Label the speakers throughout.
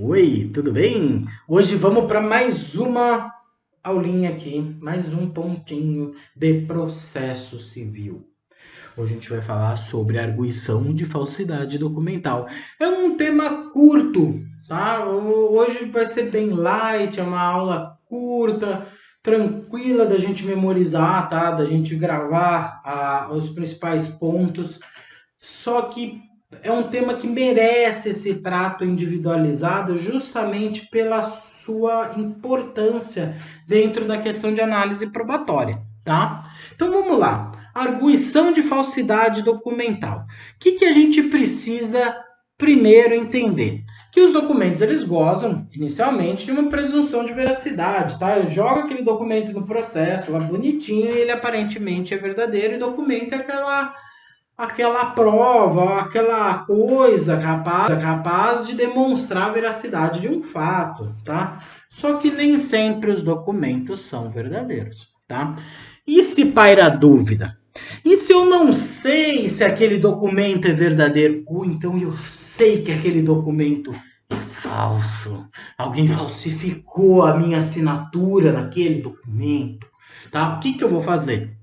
Speaker 1: Oi, tudo bem? Hoje vamos para mais uma aulinha aqui, mais um pontinho de processo civil. Hoje a gente vai falar sobre arguição de falsidade documental. É um tema curto, tá? Hoje vai ser bem light, é uma aula curta, tranquila da gente memorizar, tá? Da gente gravar os principais pontos. Só que é um tema que merece esse trato individualizado justamente pela sua importância dentro da questão de análise probatória, tá? Então vamos lá. Arguição de falsidade documental. O que a gente precisa primeiro entender? Que os documentos eles gozam inicialmente de uma presunção de veracidade, tá? Eu jogo aquele documento no processo lá bonitinho e ele aparentemente é verdadeiro e o documento é aquela prova, aquela coisa capaz de demonstrar a veracidade de um fato, tá? Só que nem sempre os documentos são verdadeiros, tá? E se paira dúvida? E se eu não sei se aquele documento é verdadeiro? Ou então eu sei que aquele documento é falso. Alguém falsificou a minha assinatura naquele documento, tá? O que eu vou fazer?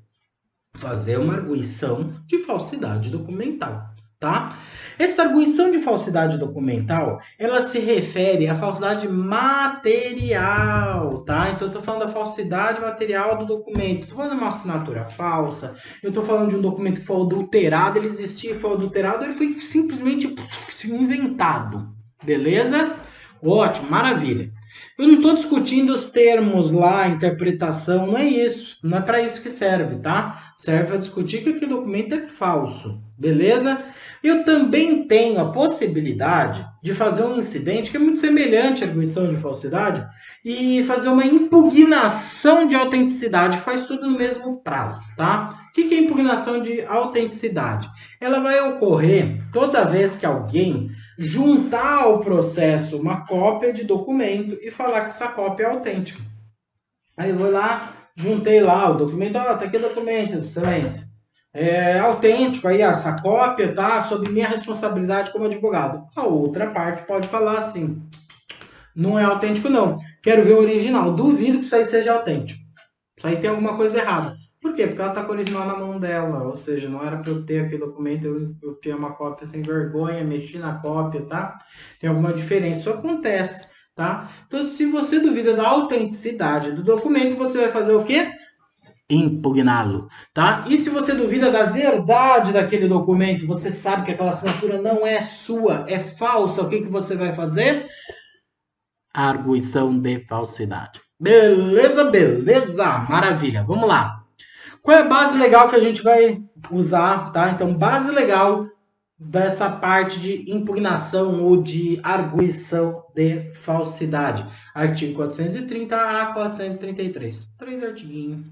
Speaker 1: Fazer uma arguição de falsidade documental, tá? Essa arguição de falsidade documental, ela se refere à falsidade material, tá? Então, eu tô falando da falsidade material do documento. Tô falando de uma assinatura falsa, eu tô falando de um documento que foi adulterado, ele existia, foi adulterado, ele foi simplesmente inventado, beleza? Ótimo, maravilha. Eu não estou discutindo os termos lá, interpretação, não é isso. Não é para isso que serve, tá? Serve para discutir que aquele documento é falso, beleza? Eu também tenho a possibilidade de fazer um incidente que é muito semelhante à arguição de falsidade e fazer uma impugnação de autenticidade. Faz tudo no mesmo prazo, tá? O que é impugnação de autenticidade? Ela vai ocorrer toda vez que alguém juntar ao processo uma cópia de documento e falar que essa cópia é autêntica. Aí eu vou lá, juntei lá o documento, tá aqui o documento, excelência. É autêntico, aí essa cópia tá sob minha responsabilidade como advogado. A outra parte pode falar assim, não é autêntico não, quero ver o original, duvido que isso aí seja autêntico. Isso aí tem alguma coisa errada. Por quê? Porque ela está com o original na mão dela, ou seja, não era para eu ter aquele documento, eu ter uma cópia sem vergonha, mexi na cópia, tá? Tem alguma diferença, isso acontece, tá? Então, se você duvida da autenticidade do documento, você vai fazer o quê? Impugná-lo, tá? E se você duvida da verdade daquele documento, você sabe que aquela assinatura não é sua, é falsa, o que você vai fazer? Arguição de falsidade. Beleza, beleza, maravilha. Vamos lá. Qual é a base legal que a gente vai usar, tá? Então, base legal dessa parte de impugnação ou de arguição de falsidade. Artigo 430 a 433. Três artiguinhos.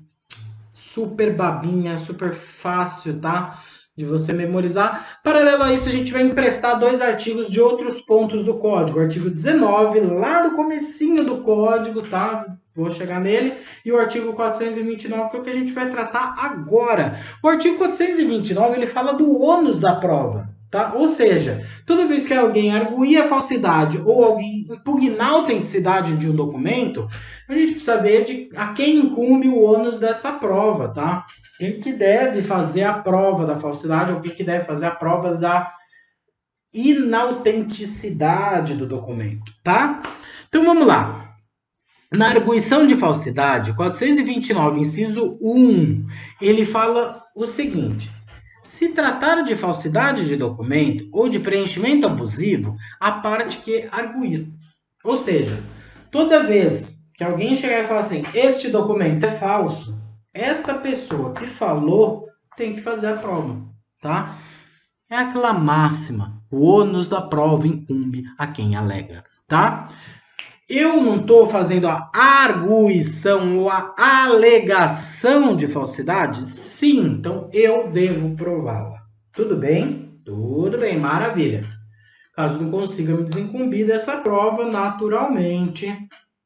Speaker 1: Super babinha, super fácil, tá? De você memorizar. Paralelo a isso, a gente vai emprestar dois artigos de outros pontos do código. O artigo 19, lá do comecinho do código, tá? Vou chegar nele. E o artigo 429, que é o que a gente vai tratar agora. O artigo 429, ele fala do ônus da prova. Tá? Ou seja, toda vez que alguém arguir a falsidade ou alguém impugnar a autenticidade de um documento, a gente precisa ver a quem incumbe o ônus dessa prova, tá? Quem que deve fazer a prova da falsidade ou quem que deve fazer a prova da inautenticidade do documento, tá? Então vamos lá. Na arguição de falsidade, 429, inciso 1, ele fala o seguinte: se tratar de falsidade de documento ou de preenchimento abusivo, a parte que arguir. Ou seja, toda vez que alguém chegar e falar assim, este documento é falso, esta pessoa que falou tem que fazer a prova, tá? É aquela máxima, o ônus da prova incumbe a quem alega, tá? Eu não estou fazendo a arguição ou a alegação de falsidade? Sim, então eu devo prová-la. Tudo bem? Tudo bem, maravilha. Caso não consiga me desincumbir dessa prova, naturalmente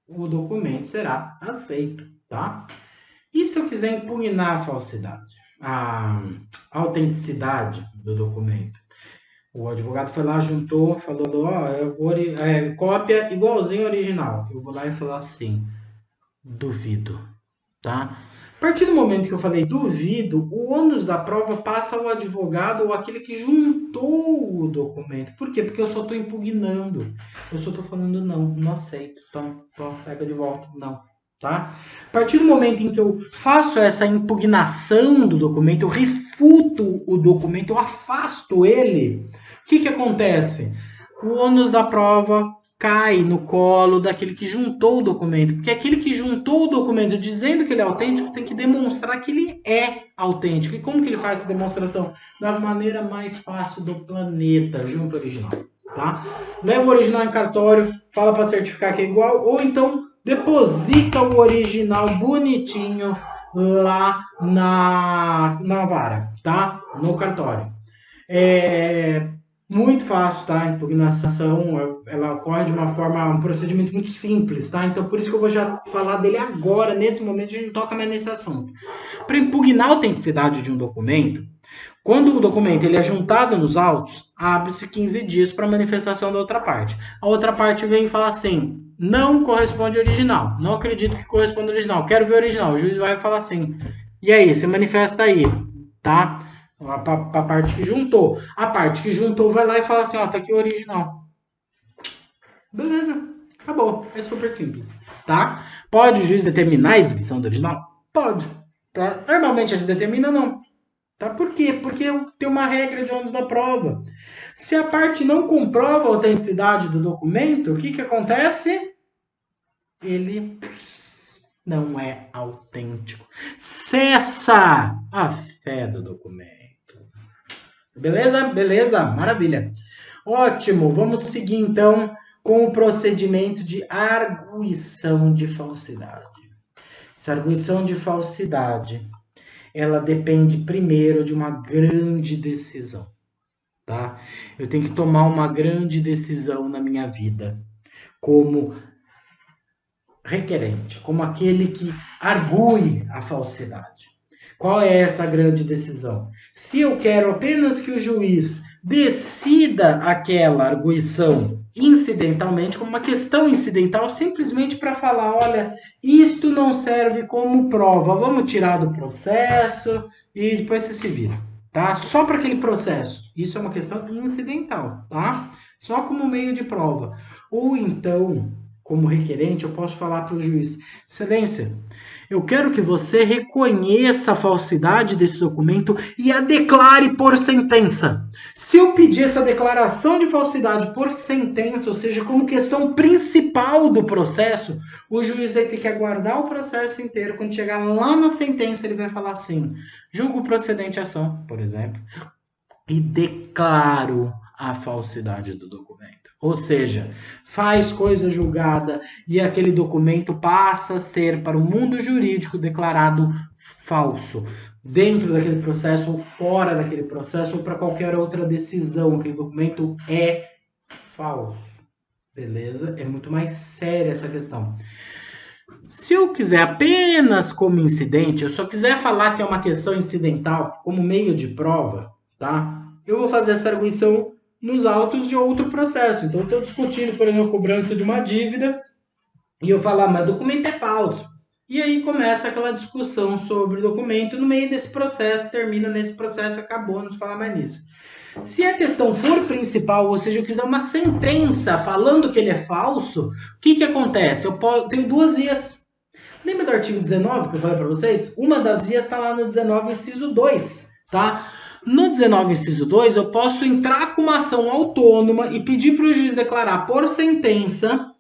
Speaker 1: o documento será aceito, tá? E se eu quiser impugnar a falsidade, a autenticidade do documento? O advogado foi lá, juntou, falou, ó, cópia igualzinho ao original. Eu vou lá e falar assim, duvido, tá? A partir do momento que eu falei duvido, o ônus da prova passa ao advogado ou aquele que juntou o documento. Por quê? Porque eu só estou impugnando. Eu só estou falando não, não aceito. Então, pega de volta, não. Tá? A partir do momento em que eu faço essa impugnação do documento, eu refuto o documento, eu afasto ele, o que acontece? O ônus da prova cai no colo daquele que juntou o documento, porque aquele que juntou o documento dizendo que ele é autêntico tem que demonstrar que ele é autêntico. E como que ele faz essa demonstração? Da maneira mais fácil do planeta, junto ao original, tá? Leva o original em cartório, fala para certificar que é igual, ou então deposita o original bonitinho lá na vara, tá? No cartório. Muito fácil, tá? A impugnação, ela ocorre de uma forma, um procedimento muito simples, tá? Então, por isso que eu vou já falar dele agora, nesse momento, a gente não toca mais nesse assunto. Para impugnar a autenticidade de um documento, quando o documento ele é juntado nos autos, abre-se 15 dias para manifestação da outra parte. A outra parte vem e fala assim, não corresponde ao original, não acredito que corresponda ao original, quero ver o original. O juiz vai falar assim, e aí, se manifesta aí, tá? A parte que juntou. A parte que juntou vai lá e fala assim, ó, tá aqui o original. Beleza, acabou. É super simples, tá? Pode o juiz determinar a exibição do original? Pode. Tá? Normalmente eles determinam, não. Tá? Por quê? Porque tem uma regra de ônus da prova. Se a parte não comprova a autenticidade do documento, o que acontece? Ele não é autêntico. Cessa a fé do documento. Beleza? Beleza, maravilha. Ótimo, vamos seguir então com o procedimento de arguição de falsidade. Essa arguição de falsidade, ela depende primeiro de uma grande decisão, tá? Eu tenho que tomar uma grande decisão na minha vida, como requerente, como aquele que argue a falsidade. Qual é essa grande decisão? Se eu quero apenas que o juiz decida aquela arguição incidentalmente, como uma questão incidental, simplesmente para falar, olha, isto não serve como prova, vamos tirar do processo e depois você se vira, tá? Só para aquele processo. Isso é uma questão incidental, tá? Só como meio de prova. Ou então, como requerente, eu posso falar para o juiz, excelência, eu quero que você reconheça a falsidade desse documento e a declare por sentença. Se eu pedir essa declaração de falsidade por sentença, ou seja, como questão principal do processo, o juiz vai ter que aguardar o processo inteiro. Quando chegar lá na sentença, ele vai falar assim, julgo procedente a ação, por exemplo, e declaro a falsidade do documento. Ou seja, faz coisa julgada e aquele documento passa a ser, para o mundo jurídico, declarado falso. Dentro daquele processo ou fora daquele processo ou para qualquer outra decisão, aquele documento é falso. Beleza? É muito mais séria essa questão. Se eu quiser apenas como incidente, eu só quiser falar que é uma questão incidental como meio de prova, tá? Eu vou fazer essa arguição nos autos de outro processo. Então, eu estou discutindo, por exemplo, a cobrança de uma dívida e eu falar, mas o documento é falso. E aí começa aquela discussão sobre o documento. No meio desse processo, termina nesse processo, acabou, não se fala mais nisso. Se a questão for principal, ou seja, eu quiser uma sentença falando que ele é falso, o que acontece? Eu tenho duas vias. Lembra do artigo 19 que eu falei para vocês? Uma das vias está lá no 19, inciso 2, tá? No 19, inciso 2, eu posso entrar com uma ação autônoma e pedir para o juiz declarar por sentença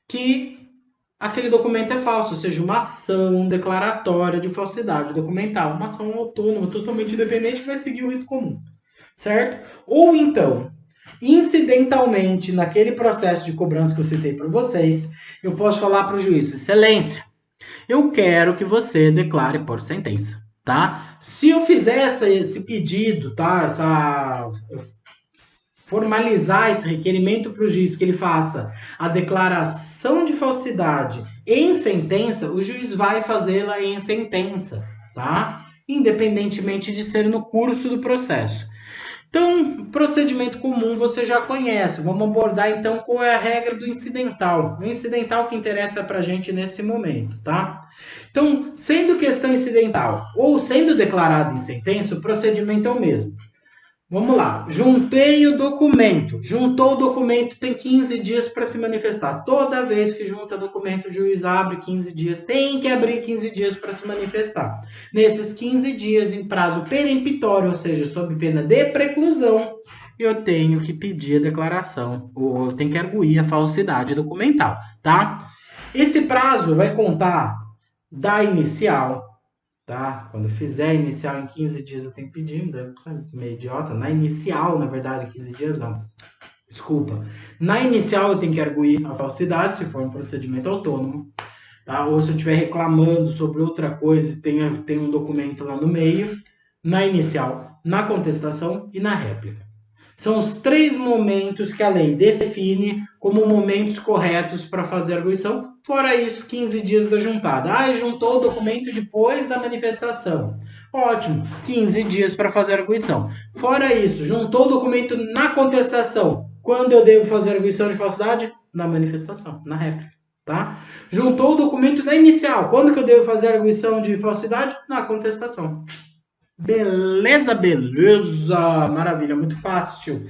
Speaker 1: que aquele documento é falso, ou seja, uma ação declaratória de falsidade documental, uma ação autônoma, totalmente independente, que vai seguir o rito comum, certo? Ou então, incidentalmente, naquele processo de cobrança que eu citei para vocês, eu posso falar para o juiz, excelência, eu quero que você declare por sentença, tá? Se eu fizer esse pedido, tá? Formalizar esse requerimento para o juiz que ele faça a declaração de falsidade em sentença, o juiz vai fazê-la em sentença, tá? Independentemente de ser no curso do processo. Então, procedimento comum você já conhece. Vamos abordar então qual é a regra do incidental. O incidental que interessa para a gente nesse momento, tá? Então, sendo questão incidental ou sendo declarado em sentença, o procedimento é o mesmo. Vamos lá, juntei o documento. Juntou o documento, tem 15 dias para se manifestar. Toda vez que junta documento, o juiz abre 15 dias. Tem que abrir 15 dias para se manifestar. Nesses 15 dias, em prazo peremptório, ou seja, sob pena de preclusão, eu tenho que pedir a declaração, ou eu tenho que arguir a falsidade documental, tá? Esse prazo vai contar da inicial, tá? Quando eu fizer a inicial em 15 dias, eu tenho que pedir, meio idiota. Na inicial, na verdade, 15 dias não. Desculpa. Na inicial, eu tenho que arguir a falsidade, se for um procedimento autônomo, tá? Ou se eu estiver reclamando sobre outra coisa, tem um documento lá no meio. Na inicial, na contestação e na réplica. São os 3 momentos que a lei define como momentos corretos para fazer a arguição. Fora isso, 15 dias da juntada. Juntou o documento depois da manifestação. Ótimo, 15 dias para fazer a arguição. Fora isso, juntou o documento na contestação. Quando eu devo fazer a arguição de falsidade? Na manifestação, na réplica. Tá? Juntou o documento na inicial. Quando que eu devo fazer a arguição de falsidade? Na contestação. Beleza, beleza. Maravilha, muito fácil.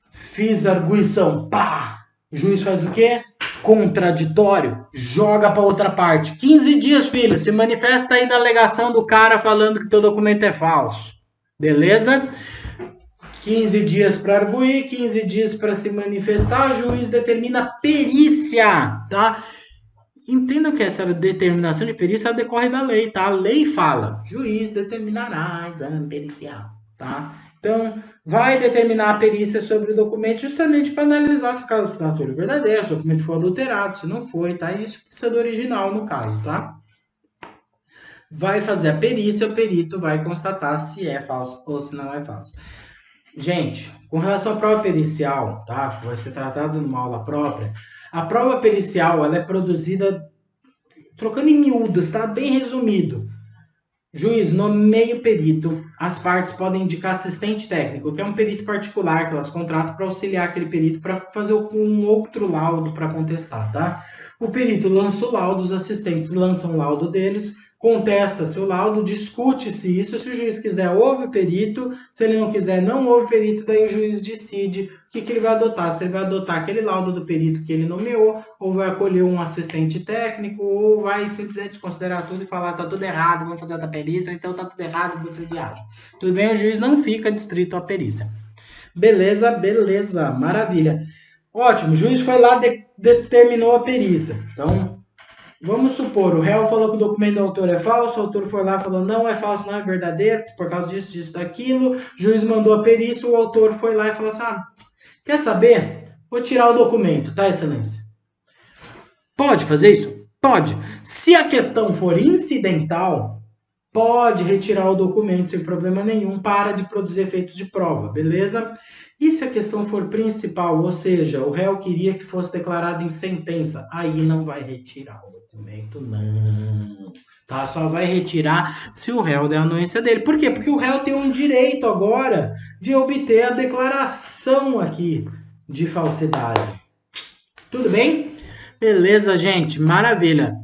Speaker 1: Fiz a arguição. Pá! O juiz faz o quê? Contraditório. Joga para outra parte. 15 dias, filho. Se manifesta aí na alegação do cara falando que teu documento é falso. Beleza? 15 dias para arguir, 15 dias para se manifestar. O juiz determina perícia, tá? Entenda que essa determinação de perícia decorre da lei, tá? A lei fala, juiz determinará exame pericial, tá? Então, vai determinar a perícia sobre o documento justamente para analisar se o caso é assinatura verdadeira, se o documento foi adulterado, se não foi, tá? Isso precisa do original no caso, tá? Vai fazer a perícia, o perito vai constatar se é falso ou se não é falso. Gente, com relação à prova pericial, tá? Vai ser tratado numa aula própria. A prova pericial, ela é produzida, trocando em miúdos, tá? Bem resumido. Juiz, nomeia o perito. As partes podem indicar assistente técnico, que é um perito particular que elas contratam para auxiliar aquele perito para fazer um outro laudo para contestar, tá? O perito lança o laudo, os assistentes lançam o laudo deles, contesta-se o laudo, discute-se isso. Se o juiz quiser, ouve o perito. Se ele não quiser, não ouve o perito. Daí o juiz decide o que ele vai adotar. Se ele vai adotar aquele laudo do perito que ele nomeou, ou vai acolher um assistente técnico, ou vai simplesmente desconsiderar tudo e falar, tá tudo errado, vamos fazer outra perícia, ou então tá tudo errado, você viaja. Tudo bem, o juiz não fica distrito à perícia. Beleza, beleza, maravilha. Ótimo, o juiz foi lá, determinou a perícia. Então, vamos supor, o réu falou que o documento do autor é falso, o autor foi lá e falou, não é falso, não é verdadeiro, por causa disso, disso, daquilo. O juiz mandou a perícia, o autor foi lá e falou assim, quer saber? Vou tirar o documento, tá, excelência? Pode fazer isso? Pode. Se a questão for incidental, pode retirar o documento sem problema nenhum, para de produzir efeitos de prova, beleza? E se a questão for principal, ou seja, o réu queria que fosse declarado em sentença, aí não vai retirar o documento, não. Tá? Só vai retirar se o réu der a anuência dele. Por quê? Porque o réu tem um direito agora de obter a declaração aqui de falsidade. Tudo bem? Beleza, gente? Maravilha.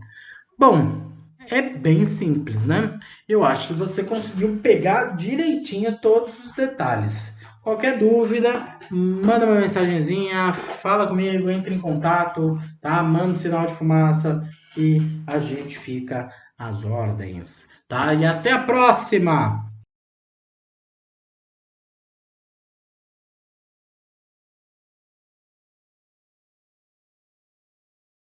Speaker 1: Bom, é bem simples, né? Eu acho que você conseguiu pegar direitinho todos os detalhes. Qualquer dúvida, manda uma mensagenzinha, fala comigo, entre em contato, tá? Manda um sinal de fumaça que a gente fica às ordens, tá? E até a próxima!